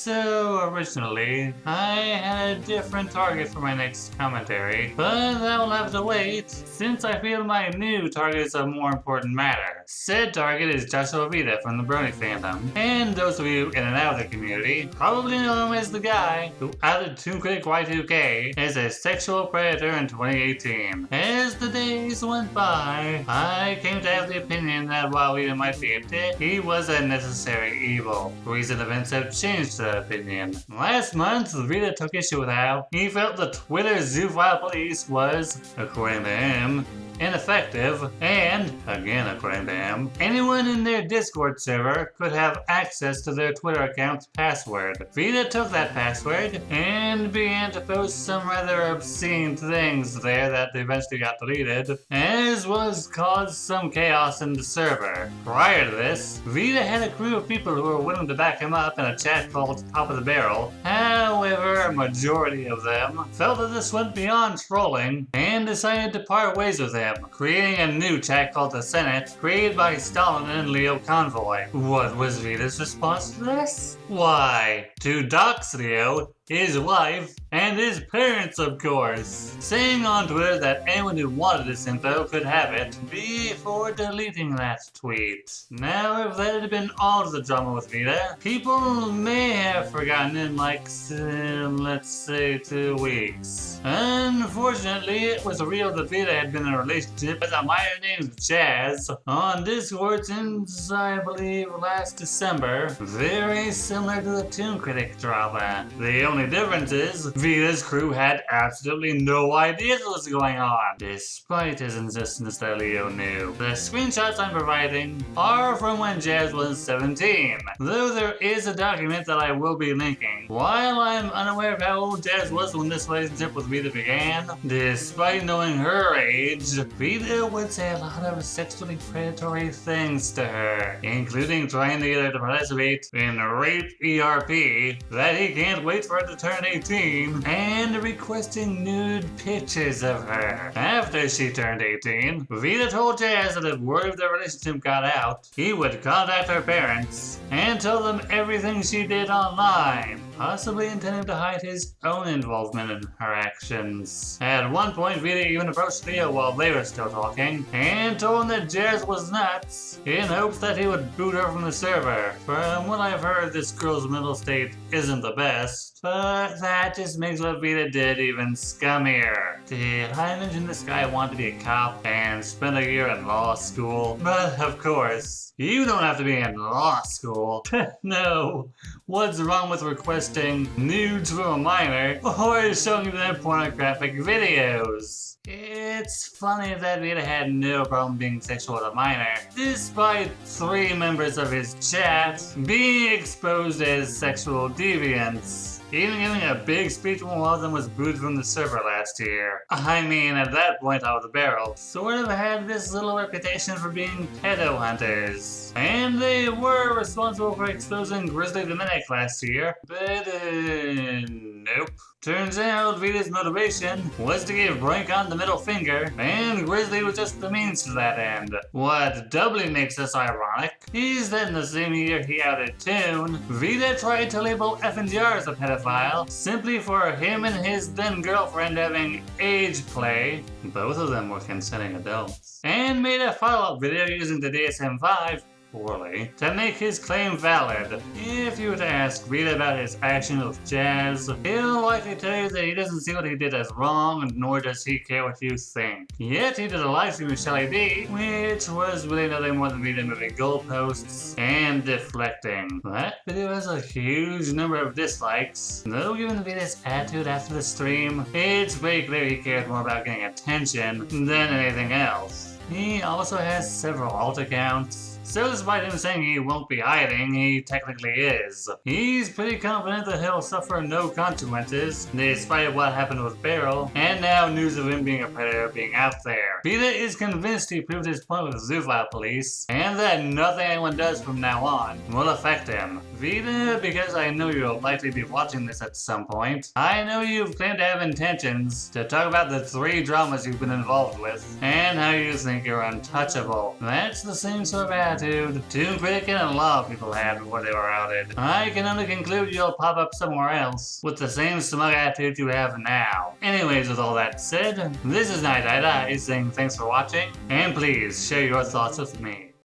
So originally, I had a different target for my next commentary, but that will have to wait, since I feel my new target is a more important matter. Said target is Joshua Vida from the Brony fandom, and those of you in and out of the community probably know him as the guy who outed Toon Critic Y2K as a sexual predator in 2018. As the days went by, I came to have the opinion that while Vida might be a dick, he was a necessary evil. Recent events have changed that opinion. Last month, Vida took issue with how he felt the Twitter zoophile police was, according to him, ineffective, and, again according to him, anyone in their Discord server could have access to their Twitter account's password. Vida took that password and began to post some rather obscene things there that eventually got deleted, as was caused some chaos in the server. Prior to this, Vida had a crew of people who were willing to back him up in a chat called Top of the Barrel. However, a majority of them felt that this went beyond trolling and decided to part ways with him, creating a new chat called the Senate, created by Stalin and Leo Convoy. What was Vida's response to this? Why, to dox Leo, his wife, and his parents, of course, saying on Twitter that anyone who wanted this info could have it before deleting that tweet. Now, if that had been all of the drama with Vida, people may have forgotten in like, let's say 2 weeks. Unfortunately, it was revealed that Vida had been in a relationship with a minor named Jazz on Discord since, I believe, last December. Very similar to the Toon Critic drama. The only difference is, Vida's crew had absolutely no idea what was going on, despite his insistence that Leo knew. The screenshots I'm providing are from when Jazz was 17, though there is a document that I will be linking. While I'm unaware of how old Jazz was when this relationship with Vida began, despite knowing her age, Vida would say a lot of sexually predatory things to her, including trying to get her to participate in rape ERP, that he can't wait for her to turn 18, and requesting nude pictures of her. After she turned 18, Vida told Jazz that if word of their relationship got out, he would contact her parents and tell them everything she did online, possibly intending to hide his own involvement in her actions. At one point, Vida even approached Leo while they were still talking, and told him that Jazz was nuts, in hopes that he would boot her from the server. From what I've heard, this girl's mental state isn't the best, but that just makes what Vida did even scummier. Did I mention this guy wanted to be a cop and spend a year in law school? But of course, you don't have to be in law school. No. What's wrong with requesting nudes from a minor or showing them pornographic videos? It's funny that Vida had no problem being sexual with a minor, despite 3 members of his chat being exposed as sexual deviants. Even giving a big speech when one of them was booted from the server last year. I mean, at that point, Top of the Barrel sort of had this little reputation for being pedo hunters. And they were responsible for exposing Grizzly Dominic last year, but nope. Turns out Vida's motivation was to give Brony the middle finger, and Grizzly was just the means to that end. What doubly makes this ironic is that in the same year he outed Toon, Vida tried to label FNGR as a pedophile simply for him and his then girlfriend having age play. Both of them were consenting adults. And made a follow-up video using the DSM-5 poorly to make his claim valid. If you were to ask Vida about his action with Jazz, he'll likely tell you that he doesn't see what he did as wrong, nor does he care what you think. Yet he did a livestream with Shelly D, which was really nothing more than Vida moving goalposts and deflecting. That video has a huge number of dislikes, though given Vida's attitude after the stream, it's pretty clear he cares more about getting attention than anything else. He also has several alt accounts, so despite him saying he won't be hiding, he technically is. He's pretty confident that he'll suffer no consequences, despite what happened with Beryl, and now news of him being a predator being out there. Vida is convinced he proved his point with the zoophile police, and that nothing anyone does from now on will affect him. Vida, because I know you'll likely be watching this at some point, I know you've claimed to have intentions to talk about the 3 dramas you've been involved with, and how you think you're untouchable. That's the same sort of attitude two critical and law people had before they were outed. I can only conclude you'll pop up somewhere else with the same smug attitude you have now. Anyways, with all that said, this is Night saying thanks for watching, and please share your thoughts with me.